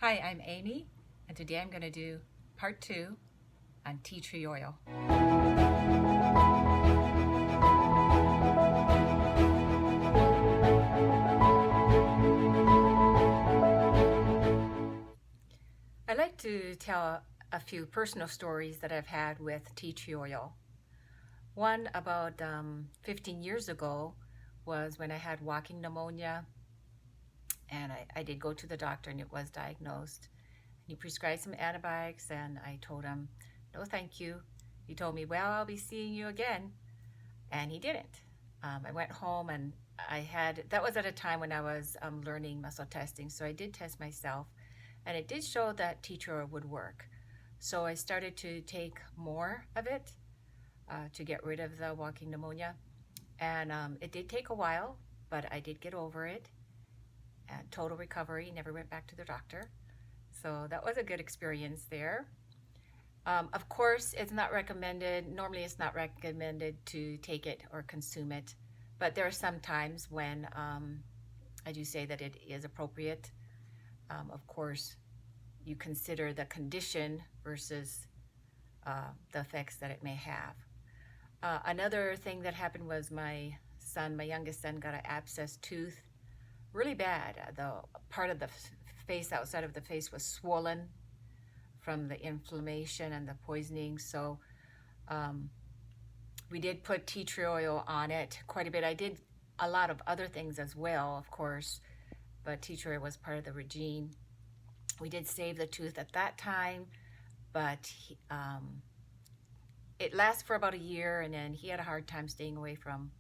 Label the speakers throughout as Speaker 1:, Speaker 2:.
Speaker 1: Hi, I'm Amy, and today I'm going to do part 2 on tea tree oil. I'd like to tell a few personal stories that I've had with tea tree oil. One about 15 years ago was when I had walking pneumonia, and I did go to the doctor and it was diagnosed. He prescribed some antibiotics and I told him, no thank you. He told me, well, I'll be seeing you again. And he didn't. I went home and that was at a time when I was learning muscle testing. So I did test myself and it did show that tea tree oil would work. So I started to take more of it to get rid of the walking pneumonia. And it did take a while, but I did get over it. And total recovery, never went back to the doctor. So that was a good experience there. Of course, it's not recommended. Normally, it's not recommended to take it or consume it. But there are some times when I do say that it is appropriate. Of course, you consider the condition versus the effects that it may have. Another thing that happened was my youngest son, got an abscessed tooth, really bad. The part of the face, outside of the face, was swollen from the inflammation and the poisoning. So we did put tea tree oil on it quite a bit. I did a lot of other things as well, of course, but tea tree oil was part of the regime. We did save the tooth at that time, but it lasted for about a year, and then he had a hard time staying away from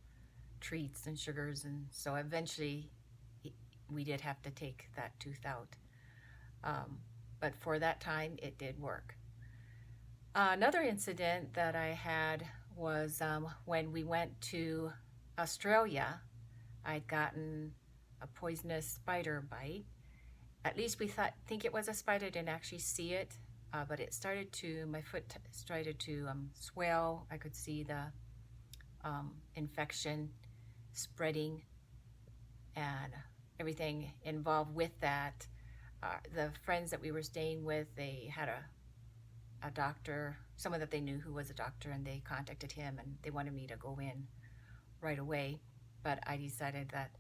Speaker 1: treats and sugars, and so eventually we did have to take that tooth out. But for that time, it did work. Another incident that I had was when we went to Australia. I'd gotten a poisonous spider bite. At least we think it was a spider. Didn't actually see it, but it started to, my foot started to swell. I could see the infection spreading and everything involved with that. The friends that we were staying with, they had a doctor, someone that they knew who was a doctor, and they contacted him and they wanted me to go in right away. But I decided that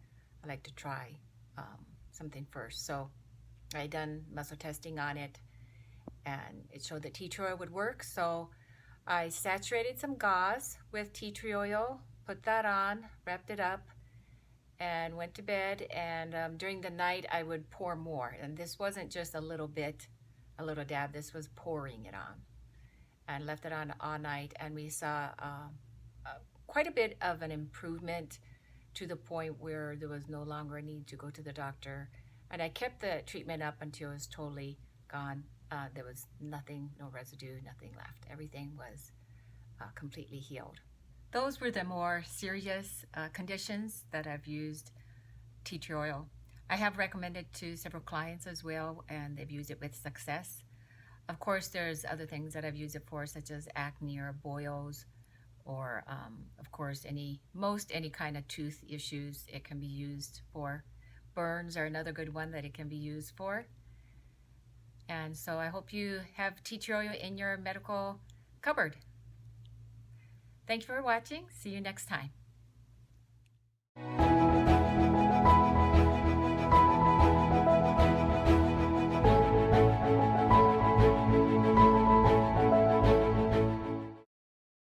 Speaker 1: I'd like to try something first. So I done muscle testing on it and it showed that tea tree oil would work. So I saturated some gauze with tea tree oil, put that on, wrapped it up, and went to bed. And during the night I would pour more, and this wasn't just a little bit, a little dab, this was pouring it on, and left it on all night. And we saw quite a bit of an improvement, to the point where there was no longer a need to go to the doctor. And I kept the treatment up until it was totally gone. There was nothing, no residue, nothing left. Everything was completely healed. Those were the more serious conditions that I've used tea tree oil. I have recommended to several clients as well, and they've used it with success. Of course, there's other things that I've used it for, such as acne or boils, or of course any kind of tooth issues it can be used for. Burns are another good one that it can be used for. And so I hope you have tea tree oil in your medical cupboard. Thank you for watching. See you next time.